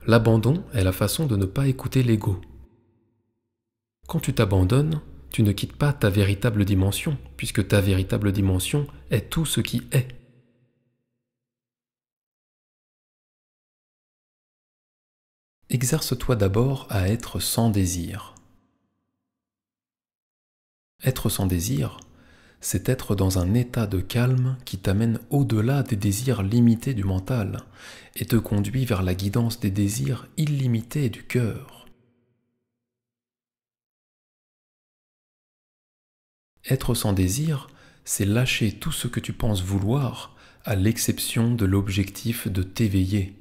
L'abandon est la façon de ne pas écouter l'ego. Quand tu t'abandonnes, tu ne quittes pas ta véritable dimension, puisque ta véritable dimension est tout ce qui est. Exerce-toi d'abord à être sans désir. Être sans désir, c'est être dans un état de calme qui t'amène au-delà des désirs limités du mental et te conduit vers la guidance des désirs illimités du cœur. Être sans désir, c'est lâcher tout ce que tu penses vouloir, à l'exception de l'objectif de t'éveiller.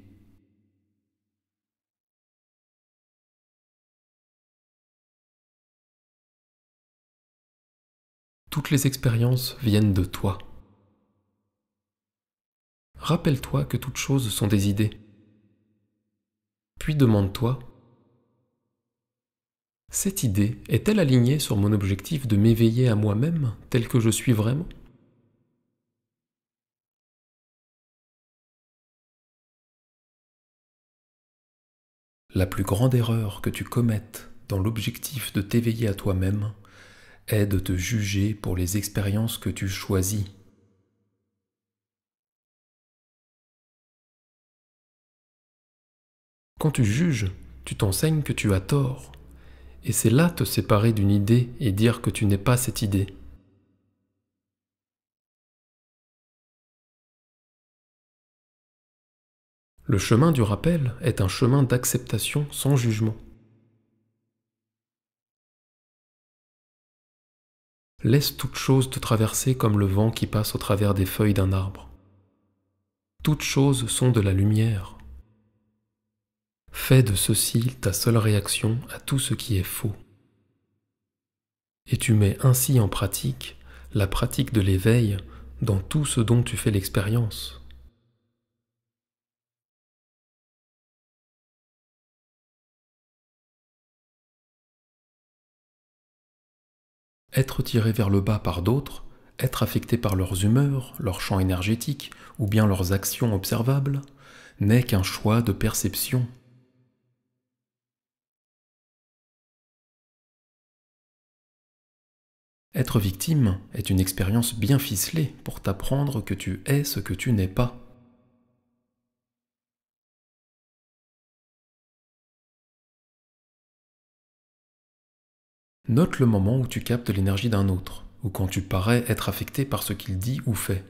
Toutes les expériences viennent de toi. Rappelle-toi que toutes choses sont des idées. Puis demande-toi, cette idée est-elle alignée sur mon objectif de m'éveiller à moi-même tel que je suis vraiment ? La plus grande erreur que tu commettes dans l'objectif de t'éveiller à toi-même est de te juger pour les expériences que tu choisis. Quand tu juges, tu t'enseignes que tu as tort, et c'est là te séparer d'une idée et dire que tu n'es pas cette idée. Le chemin du rappel est un chemin d'acceptation sans jugement. Laisse toute chose te traverser comme le vent qui passe au travers des feuilles d'un arbre. Toutes choses sont de la lumière. Fais de ceci ta seule réaction à tout ce qui est faux. Et tu mets ainsi en pratique la pratique de l'éveil dans tout ce dont tu fais l'expérience. Être tiré vers le bas par d'autres, être affecté par leurs humeurs, leur champ énergétique ou bien leurs actions observables, n'est qu'un choix de perception. Être victime est une expérience bien ficelée pour t'apprendre que tu es ce que tu n'es pas. Note le moment où tu captes l'énergie d'un autre, ou quand tu parais être affecté par ce qu'il dit ou fait.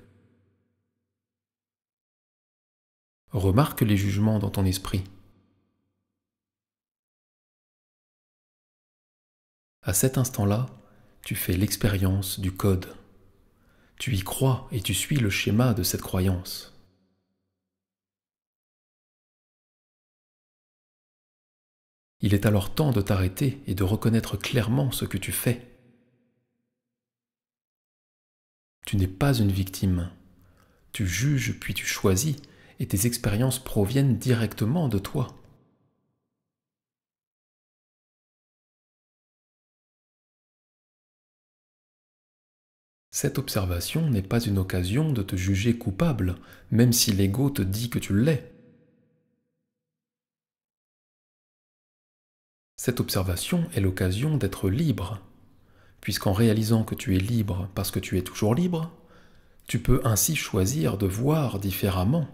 Remarque les jugements dans ton esprit. À cet instant-là, tu fais l'expérience du code. Tu y crois et tu suis le schéma de cette croyance. Il est alors temps de t'arrêter et de reconnaître clairement ce que tu fais. Tu n'es pas une victime. Tu juges puis tu choisis et tes expériences proviennent directement de toi. Cette observation n'est pas une occasion de te juger coupable, même si l'ego te dit que tu l'es. Cette observation est l'occasion d'être libre, puisqu'en réalisant que tu es libre parce que tu es toujours libre, tu peux ainsi choisir de voir différemment.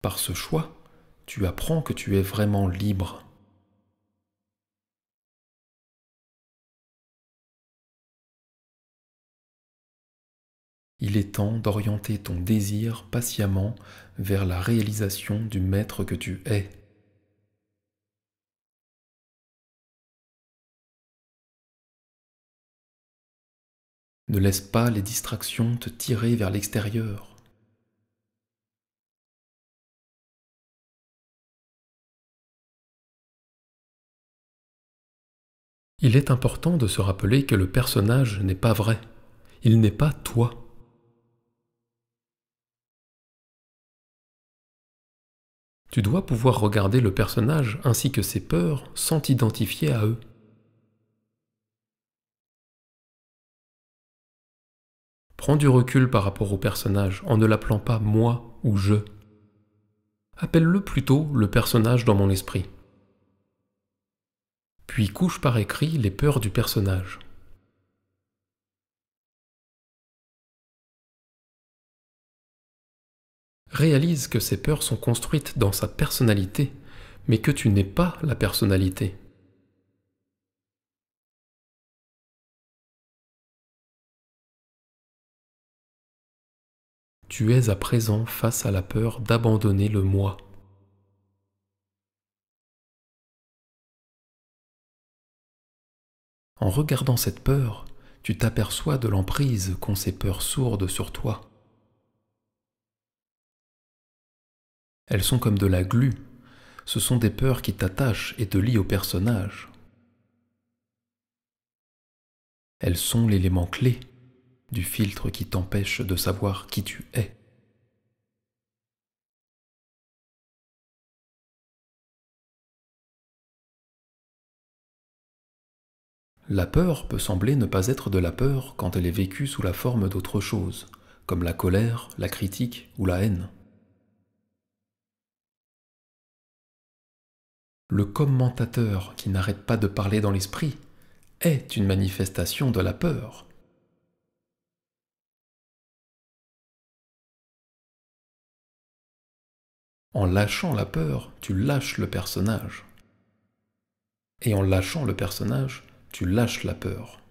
Par ce choix, tu apprends que tu es vraiment libre. Il est temps d'orienter ton désir patiemment vers la réalisation du maître que tu es. Ne laisse pas les distractions te tirer vers l'extérieur. Il est important de se rappeler que le personnage n'est pas vrai. Il n'est pas toi. Tu dois pouvoir regarder le personnage ainsi que ses peurs sans t'identifier à eux. Prends du recul par rapport au personnage en ne l'appelant pas moi ou je. Appelle-le plutôt le personnage dans mon esprit. Puis couche par écrit les peurs du personnage. Réalise que ces peurs sont construites dans sa personnalité, mais que tu n'es pas la personnalité. Tu es à présent face à la peur d'abandonner le moi. En regardant cette peur, tu t'aperçois de l'emprise qu'ont ces peurs sourdes sur toi. Elles sont comme de la glu, ce sont des peurs qui t'attachent et te lient au personnage. Elles sont l'élément clé du filtre qui t'empêche de savoir qui tu es. La peur peut sembler ne pas être de la peur quand elle est vécue sous la forme d'autre chose, comme la colère, la critique ou la haine. Le commentateur qui n'arrête pas de parler dans l'esprit est une manifestation de la peur. En lâchant la peur, tu lâches le personnage. Et en lâchant le personnage, tu lâches la peur.